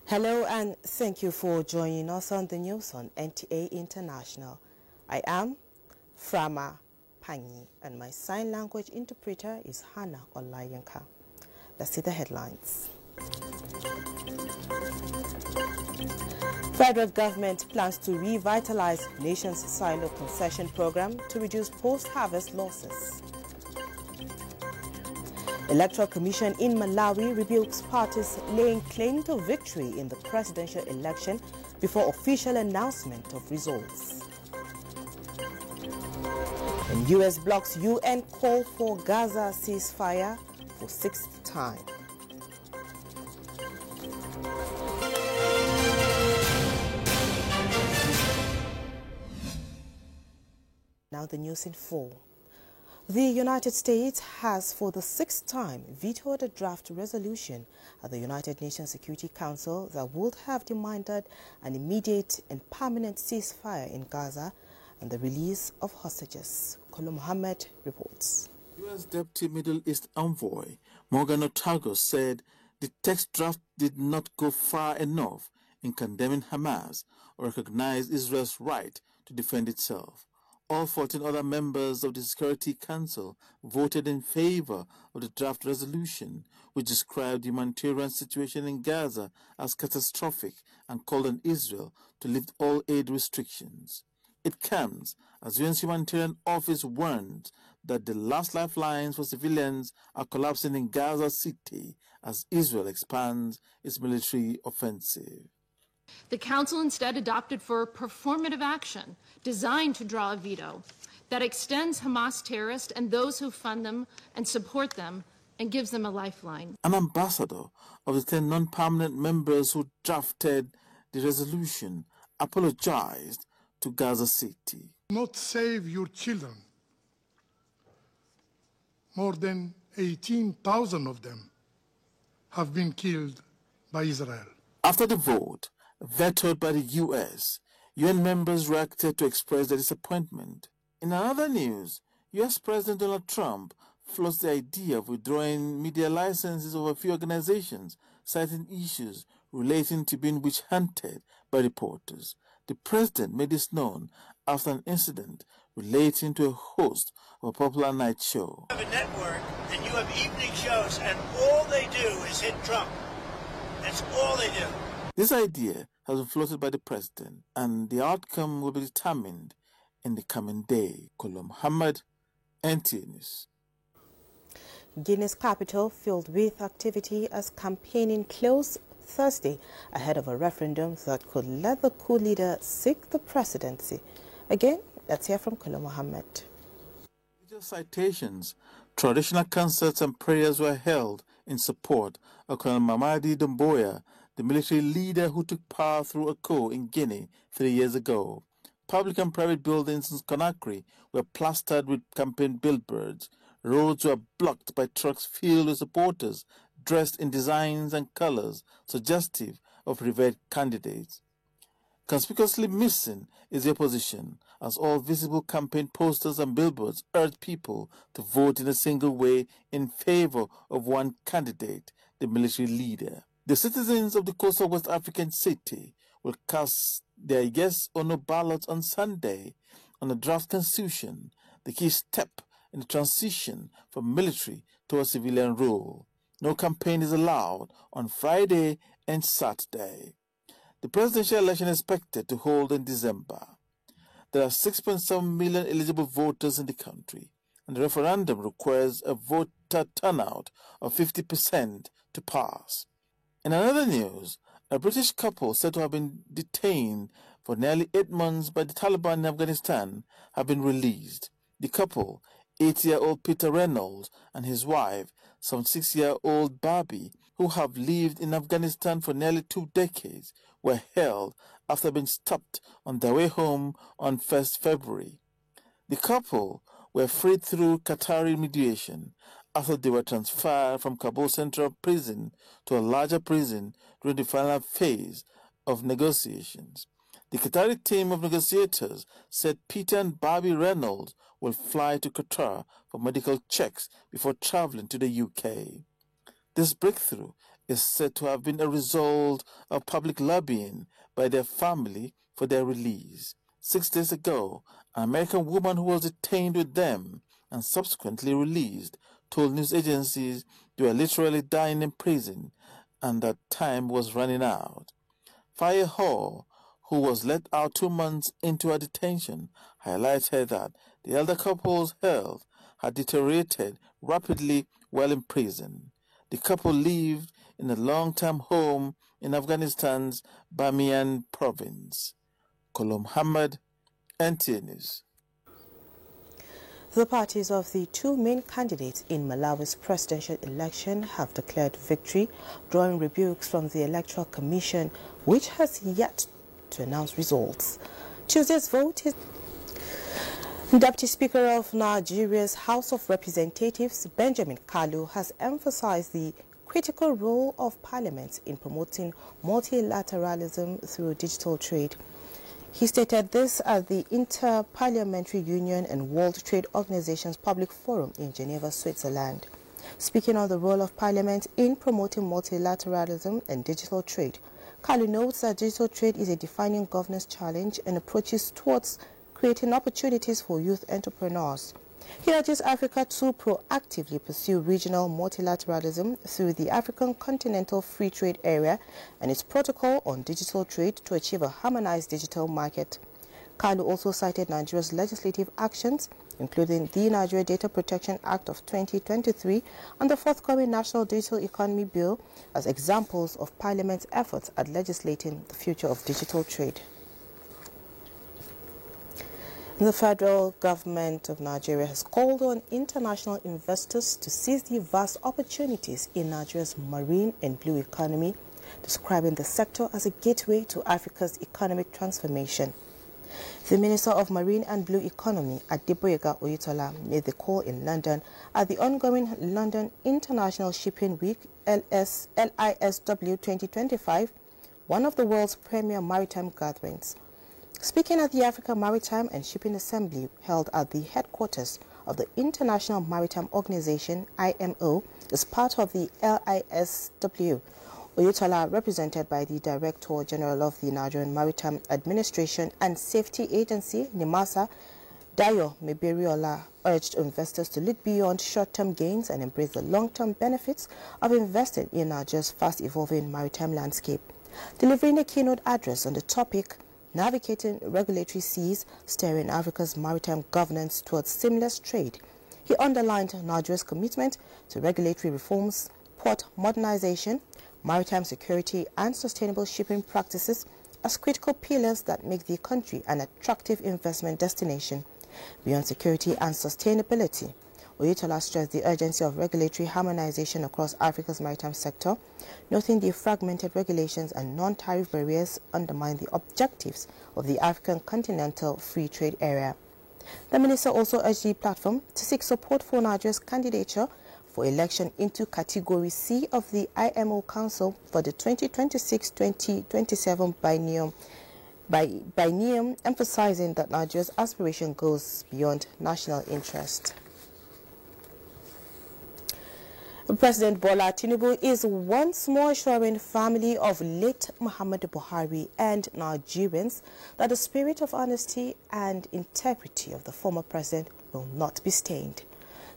Hello and thank you for joining us on the news on NTA International. I am Frama Panyi and my sign language interpreter is Hannah Olayenka. Let's see the headlines. Federal government plans to revitalize nation's silo concession program to reduce post-harvest losses. Electoral Commission in Malawi rebukes parties laying claim to victory in the presidential election before official announcement of results. And U.S. blocks UN call for Gaza ceasefire for sixth time. Now the news in full. The United States has for the sixth time vetoed a draft resolution at the United Nations Security Council that would have demanded an immediate and permanent ceasefire in Gaza and the release of hostages. Kolo Mohammed reports. U.S. Deputy Middle East Envoy Morgan Otago said the text draft did not go far enough in condemning Hamas or recognize Israel's right to defend itself. All 14 other members of the Security Council voted in favor of the draft resolution, which described the humanitarian situation in Gaza as catastrophic and called on Israel to lift all aid restrictions. It comes as UN's Humanitarian Office warned that the last lifelines for civilians are collapsing in Gaza City as Israel expands its military offensive. The Council instead adopted for performative action designed to draw a veto that extends Hamas terrorists and those who fund them and support them and gives them a lifeline. An ambassador of the 10 non-permanent members who drafted the resolution apologized to Gaza City. Not save your children. More than 18,000 of them have been killed by Israel. After the vote, vetoed by the U.S., UN members reacted to express their disappointment. In other news, U.S. President Donald Trump floats the idea of withdrawing media licenses of a few organizations, citing issues relating to being witch-hunted by reporters. The president made this known after an incident relating to a host of a popular night show. You have a network and you have evening shows and all they do is hit Trump. That's all they do. This idea has been floated by the president, and the outcome will be determined in the coming day. Kolo Muhammad, NTA News. Guinea's capital filled with activity as campaigning closed Thursday ahead of a referendum that could let the coup leader seek the presidency. Again, let's hear from Kolo Muhammad. Religious citations, traditional concerts and prayers were held in support of Colonel Mamadi Doumbouya, the military leader who took power through a coup in Guinea 3 years ago. Public and private buildings in Conakry were plastered with campaign billboards. Roads were blocked by trucks filled with supporters dressed in designs and colors suggestive of revered candidates. Conspicuously missing is the opposition, as all visible campaign posters and billboards urged people to vote in a single way in favor of one candidate, the military leader. The citizens of the coastal West African city will cast their yes or no ballots on Sunday on the draft constitution, the key step in the transition from military towards civilian rule. No campaign is allowed on Friday and Saturday. The presidential election is expected to hold in December. There are 6.7 million eligible voters in the country, and the referendum requires a voter turnout of 50% to pass. In another news, a British couple said to have been detained for nearly 8 months by the Taliban in Afghanistan have been released. The couple, 80-year-old Peter Reynolds and his wife, 76-year-old Barbie, who have lived in Afghanistan for nearly 2 decades, were held after being stopped on their way home on 1st February. The couple were freed through Qatari mediation after they were transferred from Kabul Central Prison to a larger prison during the final phase of negotiations. The Qatari team of negotiators said Peter and Barbie Reynolds will fly to Qatar for medical checks before traveling to the UK. This breakthrough is said to have been a result of public lobbying by their family for their release. 6 days ago, an American woman who was detained with them and subsequently released told news agencies they were literally dying in prison and that time was running out. Fire Hall, who was let out 2 months into her detention, highlighted that the elder couple's health had deteriorated rapidly while in prison. The couple lived in a long-term home in Afghanistan's Bamiyan province. Kolom Hamad, NTA News. The parties of the two main candidates in Malawi's presidential election have declared victory, drawing rebukes from the Electoral Commission, which has yet to announce results. Tuesday's vote is... Deputy Speaker of Nigeria's House of Representatives, Benjamin Kalu, has emphasized the critical role of Parliament in promoting multilateralism through digital trade. He stated this at the Inter-Parliamentary Union and World Trade Organization's Public Forum in Geneva, Switzerland. Speaking on the role of Parliament in promoting multilateralism and digital trade, Kalu notes that digital trade is a defining governance challenge and approaches towards creating opportunities for youth entrepreneurs. He urges Africa to proactively pursue regional multilateralism through the African Continental Free Trade Area and its protocol on digital trade to achieve a harmonized digital market. Kalu also cited Nigeria's legislative actions, including the Nigeria Data Protection Act of 2023 and the forthcoming National Digital Economy Bill, as examples of Parliament's efforts at legislating the future of digital trade. The federal government of Nigeria has called on international investors to seize the vast opportunities in Nigeria's marine and blue economy, describing the sector as a gateway to Africa's economic transformation. The Minister of Marine and Blue Economy, Adeboyega Oyetola, made the call in London at the ongoing London International Shipping Week LISW 2025, one of the world's premier maritime gatherings. Speaking at the Africa Maritime and Shipping Assembly held at the headquarters of the International Maritime Organization, IMO, as part of the LISW, Oyetola, represented by the Director General of the Nigerian Maritime Administration and Safety Agency, NIMASA, Dayo Meberiola, urged investors to look beyond short-term gains and embrace the long-term benefits of investing in Nigeria's fast-evolving maritime landscape. Delivering a keynote address on the topic, Navigating Regulatory Seas, Steering Africa's Maritime Governance Towards Seamless Trade, he underlined Nigeria's commitment to regulatory reforms, port modernization, maritime security and sustainable shipping practices as critical pillars that make the country an attractive investment destination. Beyond security and sustainability, Oyetola stressed the urgency of regulatory harmonization across Africa's maritime sector, noting the fragmented regulations and non-tariff barriers undermine the objectives of the African Continental Free Trade Area. The minister also urged the platform to seek support for Nigeria's candidature for election into Category C of the IMO Council for the 2026-2027 biennium, emphasizing that Nigeria's aspiration goes beyond national interest. President Bola Tinubu is once more assuring the family of late Muhammadu Buhari and Nigerians that the spirit of honesty and integrity of the former president will not be stained.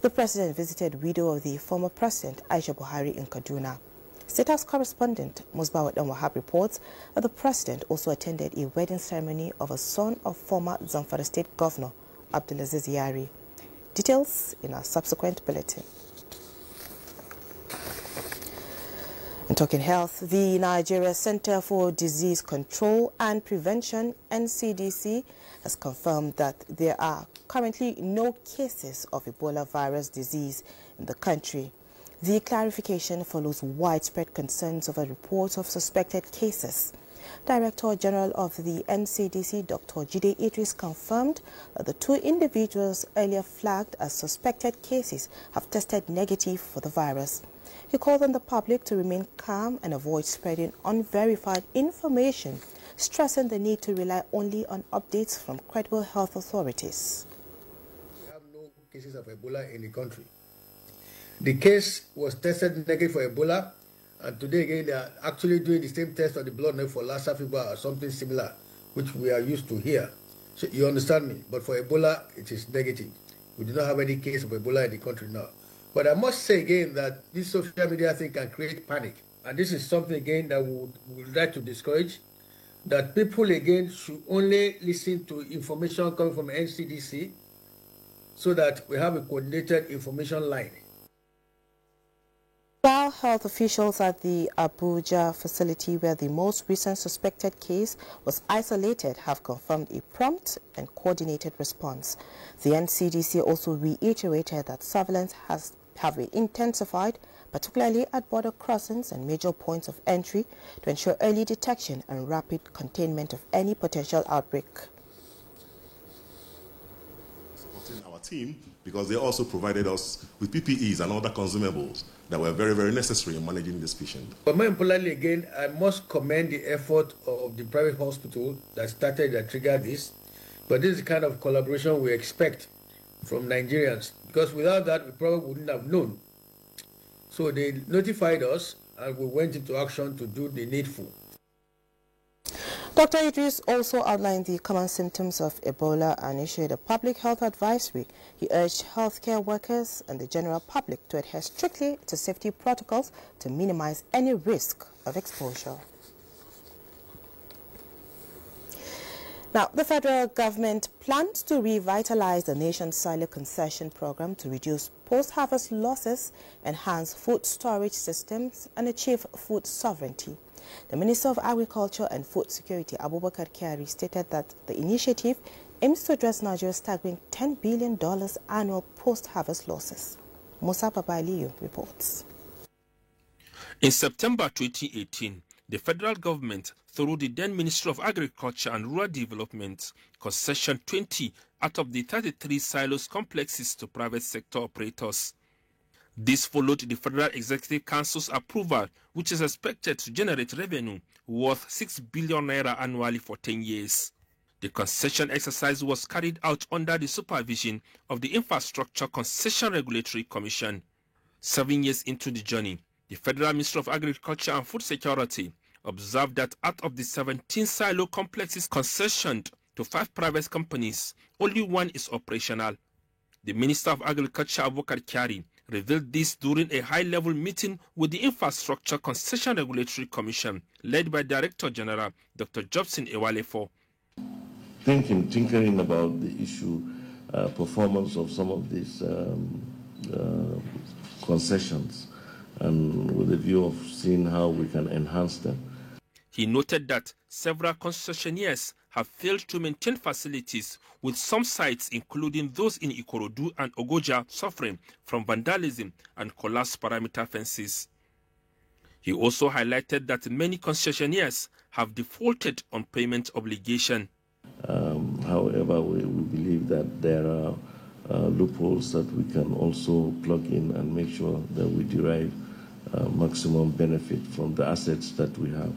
The president visited widow of the former president, Aisha Buhari, in Kaduna. State House correspondent Musbawat Wahab reports that the president also attended a wedding ceremony of a son of former Zamfara State Governor, Abdulaziz Yari. Details in our subsequent bulletin. In talking health, the Nigeria Center for Disease Control and Prevention, NCDC, has confirmed that there are currently no cases of Ebola virus disease in the country. The clarification follows widespread concerns over reports of suspected cases. Director General of the NCDC, Dr. Jide Idris, confirmed that the 2 individuals earlier flagged as suspected cases have tested negative for the virus. He called on the public to remain calm and avoid spreading unverified information, stressing the need to rely only on updates from credible health authorities. We have no cases of Ebola in the country. The case was tested negative for Ebola, And today again, they are actually doing the same test of the blood for Lassa fever or something similar, which we are used to here. So you understand me? But for Ebola, it is negative. We do not have any case of Ebola in the country now. But I must say again that this social media thing can create panic. And this is something again that we would like to discourage, that people again should only listen to information coming from NCDC so that we have a coordinated information line. While health officials at the Abuja facility where the most recent suspected case was isolated have confirmed a prompt and coordinated response. The NCDC also reiterated that surveillance have been intensified, particularly at border crossings and major points of entry, to ensure early detection and rapid containment of any potential outbreak. Supporting our team because they also provided us with PPEs and other consumables that were very, very necessary in managing this patient. But more importantly, again, I must commend the effort of the private hospital that triggered this. But this is the kind of collaboration we expect from Nigerians, because without that, we probably wouldn't have known. So they notified us, and we went into action to do the needful. Dr. Idris also outlined the common symptoms of Ebola and issued a public health advisory. He urged healthcare workers and the general public to adhere strictly to safety protocols to minimize any risk of exposure. Now, the federal government plans to revitalize the nation's silo concession program to reduce post-harvest losses, enhance food storage systems, and achieve food sovereignty. The Minister of Agriculture and Food Security, Abubakar Kyari, stated that the initiative aims to address Nigeria's staggering $10 billion annual post-harvest losses. Musa Babaliyu reports. In September 2018, the federal government, through the then Ministry of Agriculture and Rural Development, concessioned 20 out of the 33 silos complexes to private sector operators. This followed the Federal Executive Council's approval, which is expected to generate revenue worth 6 billion naira annually for 10 years. The concession exercise was carried out under the supervision of the Infrastructure Concession Regulatory Commission. 7 years into the journey, the Federal Ministry of Agriculture and Food Security observed that out of the 17 silo complexes concessioned to 5 private companies, only 1 is operational. The Minister of Agriculture, Abubakar Kyari, revealed this during a high-level meeting with the Infrastructure Concession Regulatory Commission, led by Director General Dr. Jobson Ewalefo. Thinking about the issue, performance of some of these concessions, and with a view of seeing how we can enhance them. He noted that several concessionaires have failed to maintain facilities, with some sites, including those in Ikorodu and Ogoja, suffering from vandalism and collapsed perimeter fences. He also highlighted that many concessionaires have defaulted on payment obligation. However, we believe that there are loopholes that we can also plug in and make sure that we derive maximum benefit from the assets that we have.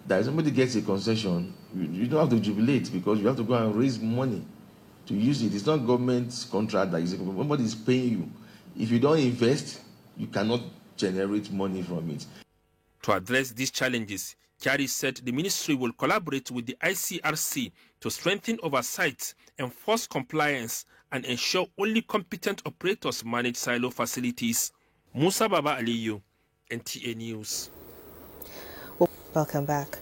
That if somebody gets a concession, you don't have to jubilate, because you have to go and raise money to use it. It's not government contract that somebody is paying you. If you don't invest, you cannot generate money from it. To address these challenges, Kyari said the ministry will collaborate with the ICRC to strengthen oversight, enforce compliance, and ensure only competent operators manage silo facilities. Musa Baba Aliyu, NTA News. Welcome back.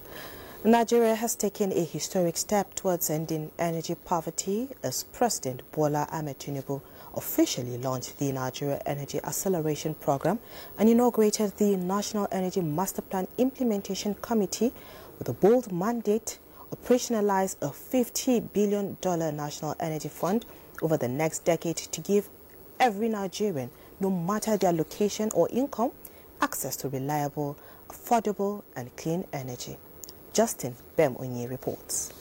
Nigeria has taken a historic step towards ending energy poverty as President Bola Ahmed Tinubu officially launched the Nigeria Energy Acceleration Program and inaugurated the National Energy Master Plan Implementation Committee with a bold mandate: operationalize a $50 billion National Energy Fund over the next decade to give every Nigerian, no matter their location or income, access to reliable, affordable and clean energy. Justin Bem-Onye reports.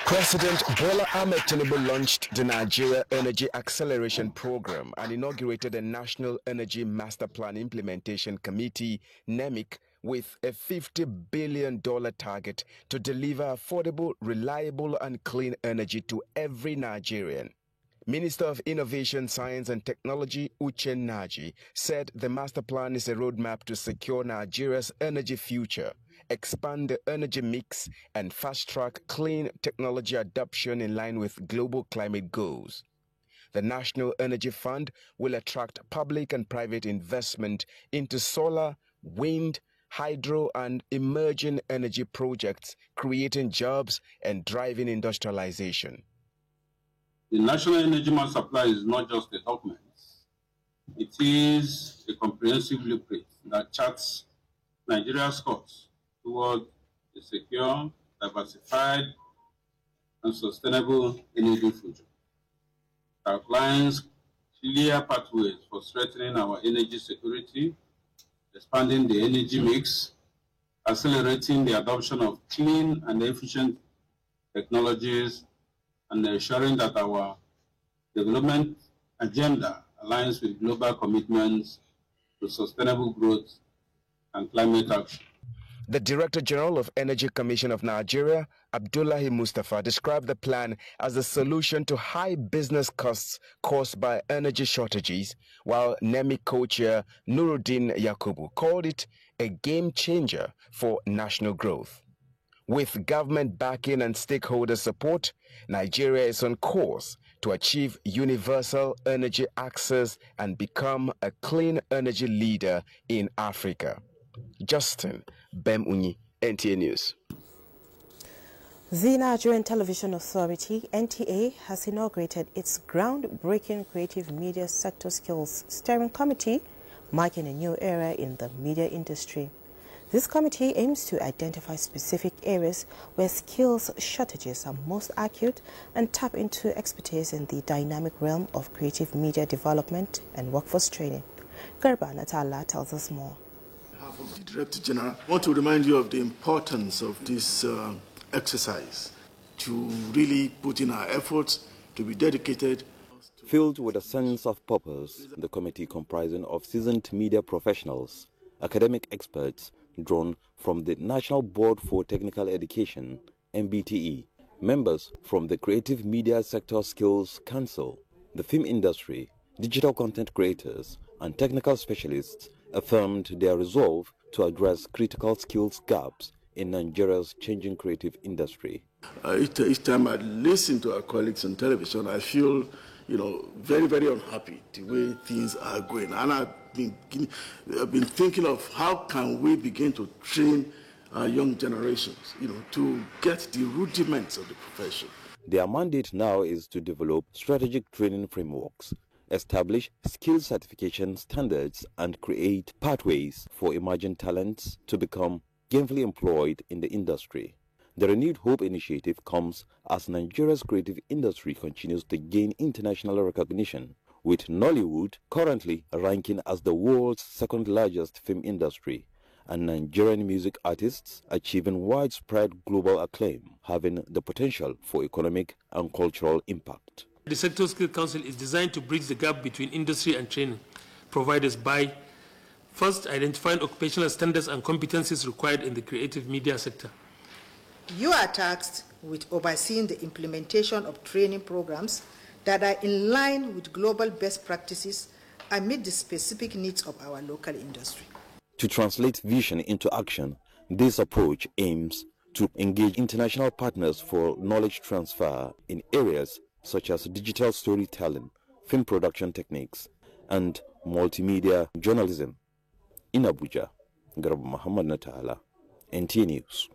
President Bola Ahmed Tinubu launched the Nigeria Energy Acceleration Program and inaugurated the National Energy Master Plan Implementation Committee, NEMIC, with a $50 billion target to deliver affordable, reliable and clean energy to every Nigerian. Minister of Innovation, Science and Technology, Uche Naji, said the master plan is a roadmap to secure Nigeria's energy future, expand the energy mix, and fast-track clean technology adoption in line with global climate goals. The National Energy Fund will attract public and private investment into solar, wind, hydro, and emerging energy projects, creating jobs and driving industrialization. The National Energy Master Supply is not just a document. It is a comprehensive blueprint that charts Nigeria's course toward a secure, diversified, and sustainable energy future. It outlines clear pathways for strengthening our energy security, expanding the energy mix, accelerating the adoption of clean and efficient technologies, and ensuring that our development agenda aligns with global commitments to sustainable growth and climate action. The Director General of Energy Commission of Nigeria, Abdullahi Mustafa, described the plan as a solution to high business costs caused by energy shortages, while NEMI co-chair Nuruddin Yakubu called it a game changer for national growth. With government backing and stakeholder support, Nigeria is on course to achieve universal energy access and become a clean energy leader in Africa. Justin Bemunyi, NTA News. The Nigerian Television Authority, NTA, has inaugurated its groundbreaking Creative Media Sector Skills Steering Committee, marking a new era in the media industry. This committee aims to identify specific areas where skills shortages are most acute and tap into expertise in the dynamic realm of creative media development and workforce training. Garba Natala tells us more. On behalf of the Director General, I want to remind you of the importance of this exercise, to really put in our efforts, to be dedicated. Filled with a sense of purpose, the committee, comprising of seasoned media professionals, academic experts, drawn from the National Board for Technical Education, NBTE, members from the Creative Media Sector Skills Council, the film industry, digital content creators, and technical specialists affirmed their resolve to address critical skills gaps in Nigeria's changing creative industry. Each time I listen to our colleagues on television, I feel, very, very unhappy the way things are going. And I've been thinking of how can we begin to train our young generations, to get the rudiments of the profession. Their mandate now is to develop strategic training frameworks, establish skill certification standards, and create pathways for emerging talents to become gainfully employed in the industry. The Renewed Hope initiative comes as Nigeria's creative industry continues to gain international recognition, with Nollywood currently ranking as the world's second largest film industry, and Nigerian music artists achieving widespread global acclaim, having the potential for economic and cultural impact. The Sector Skills Council is designed to bridge the gap between industry and training providers by first identifying occupational standards and competencies required in the creative media sector. You are tasked with overseeing the implementation of training programs that are in line with global best practices and meet the specific needs of our local industry. To translate vision into action, this approach aims to engage international partners for knowledge transfer in areas such as digital storytelling, film production techniques, and multimedia journalism. In Abuja, Garba Muhammad Natala, NTA News.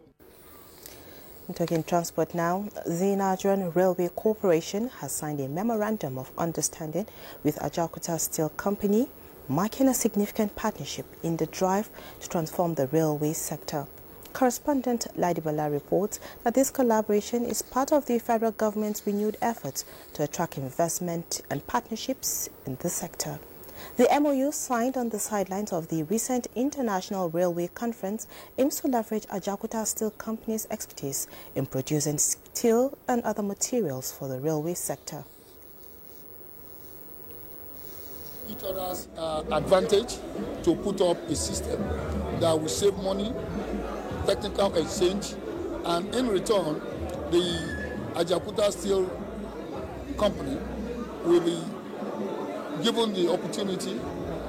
Talking transport now, the Nigerian Railway Corporation has signed a memorandum of understanding with Ajaokuta Steel Company, marking a significant partnership in the drive to transform the railway sector. Correspondent Ladibala reports that this collaboration is part of the federal government's renewed efforts to attract investment and partnerships in the sector. The MOU, signed on the sidelines of the recent International Railway Conference, aims to leverage Ajaokuta Steel Company's expertise in producing steel and other materials for the railway sector. Each other's advantage to put up a system that will save money, technical exchange, and in return, the Ajaokuta Steel Company will be given the opportunity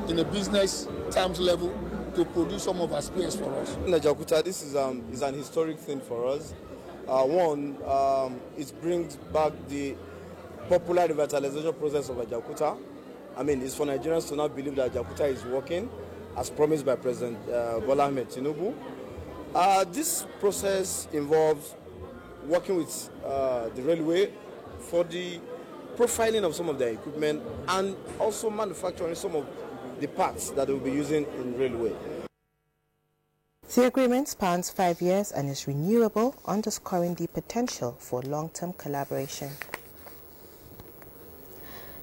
in a business terms level to produce some of our spares for us. In Ajaokuta, this is an historic thing for us. It brings back the popular revitalization process of Ajaokuta. I mean, it's for Nigerians to now believe that Ajaokuta is working, as promised by President Bola Ahmed Tinubu. This process involves working with the railway for the profiling of some of their equipment and also manufacturing some of the parts that they will be using in railway. The agreement spans 5 years and is renewable, underscoring the potential for long-term collaboration.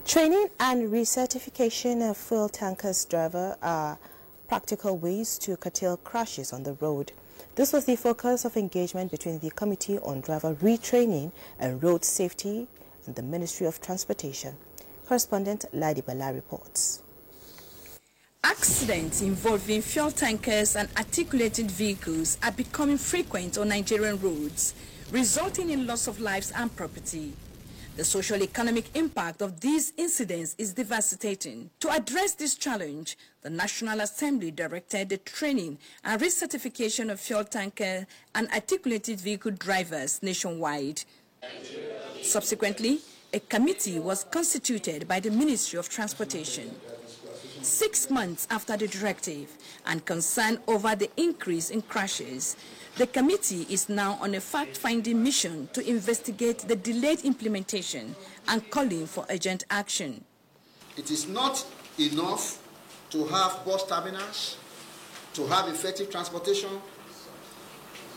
Training and recertification of fuel tankers driver are practical ways to curtail crashes on the road. This was the focus of engagement between the Committee on Driver Retraining and Road Safety and the Ministry of Transportation. Correspondent Ladi Bala reports. Accidents involving fuel tankers and articulated vehicles are becoming frequent on Nigerian roads, resulting in loss of lives and property. The social-economic impact of these incidents is devastating. To address this challenge, the National Assembly directed the training and recertification of fuel tanker and articulated vehicle drivers nationwide. Subsequently, a committee was constituted by the Ministry of Transportation. 6 months after the directive and concern over the increase in crashes, the committee is now on a fact-finding mission to investigate the delayed implementation and calling for urgent action. It is not enough to have bus terminals, to have effective transportation,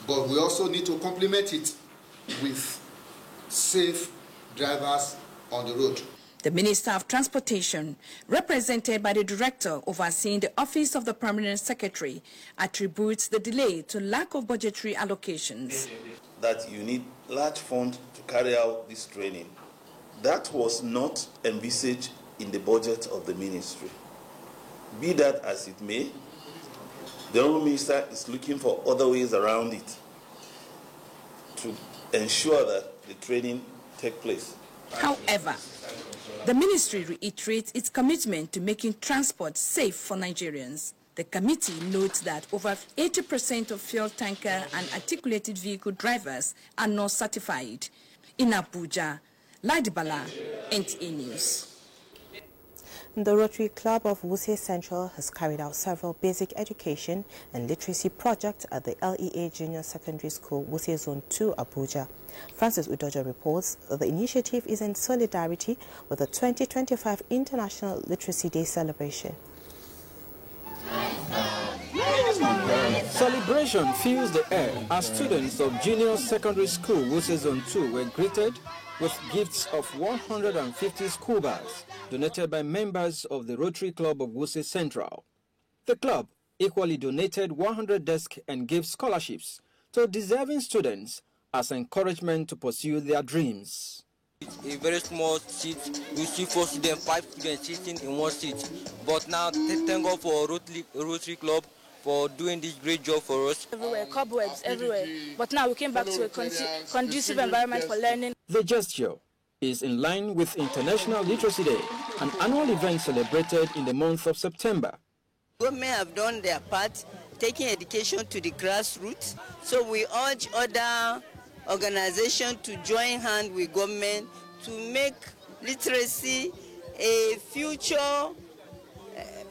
but we also need to complement it with safe drivers on the road. The Minister of Transportation, represented by the Director overseeing the Office of the Permanent Secretary, attributes the delay to lack of budgetary allocations. That you need large funds to carry out this training. That was not envisaged in the budget of the ministry. Be that as it may, the Honourable Minister is looking for other ways around it to ensure that the training takes place. However, the ministry reiterates its commitment to making transport safe for Nigerians. The committee notes that over 80% of fuel tanker and articulated vehicle drivers are not certified. In Abuja, Ladibala, NTA News. The Rotary Club of Wuse Central has carried out several basic education and literacy projects at the LEA Junior Secondary School, Wuse Zone 2, Abuja. Francis Udojo reports that the initiative is in solidarity with the 2025 International Literacy Day celebration. Celebration fills the air as students of Junior Secondary School, Wuse Zone 2 were greeted with gifts of 150 school bags donated by members of the Rotary Club of Wuse Central. The club equally donated 100 desks and gave scholarships to deserving students as encouragement to pursue their dreams. A very small seat, you see 4 students, 5 students sitting in one seat. But now, thank God for Rotary Club for doing this great job for us. Everywhere, cobwebs everywhere. But now we came back to a conducive environment for learning. The gesture is in line with International Literacy Day, an annual event celebrated in the month of September. Government have done their part, taking education to the grassroots. So we urge other organizations to join hands with government to make literacy a future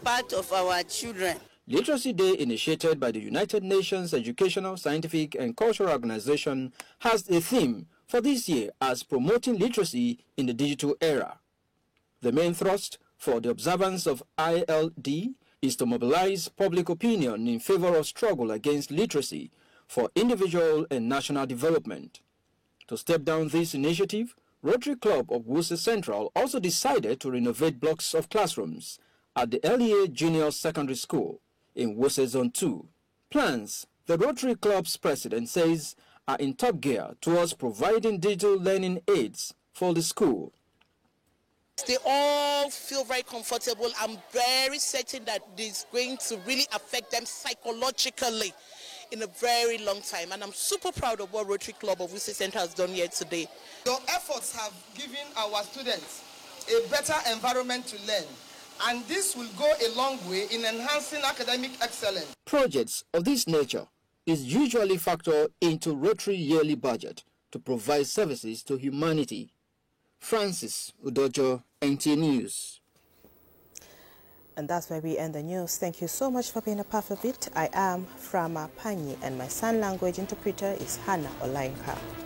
part of our children. Literacy Day, initiated by the United Nations Educational, Scientific and Cultural Organization, has a theme for this year as promoting literacy in the digital era. The main thrust for the observance of ILD is to mobilize public opinion in favor of struggle against literacy for individual and national development. To step down this initiative, Rotary Club of Wuse Central also decided to renovate blocks of classrooms at the LEA Junior Secondary School in Wuse Zone 2. Plans, the Rotary Club's president says, are in top gear towards providing digital learning aids for the school. They all feel very comfortable. I'm very certain that this is going to really affect them psychologically in a very long time. And I'm super proud of what Rotary Club of Wuse Central has done here today. Your efforts have given our students a better environment to learn. And this will go a long way in enhancing academic excellence. Projects of this nature is usually factored into Rotary yearly budget to provide services to humanity. Francis Udojo, NT News. And that's where we end the news. Thank you so much for being a part of it. I am Frama Panyi, and my sign language interpreter is Hannah Olainka.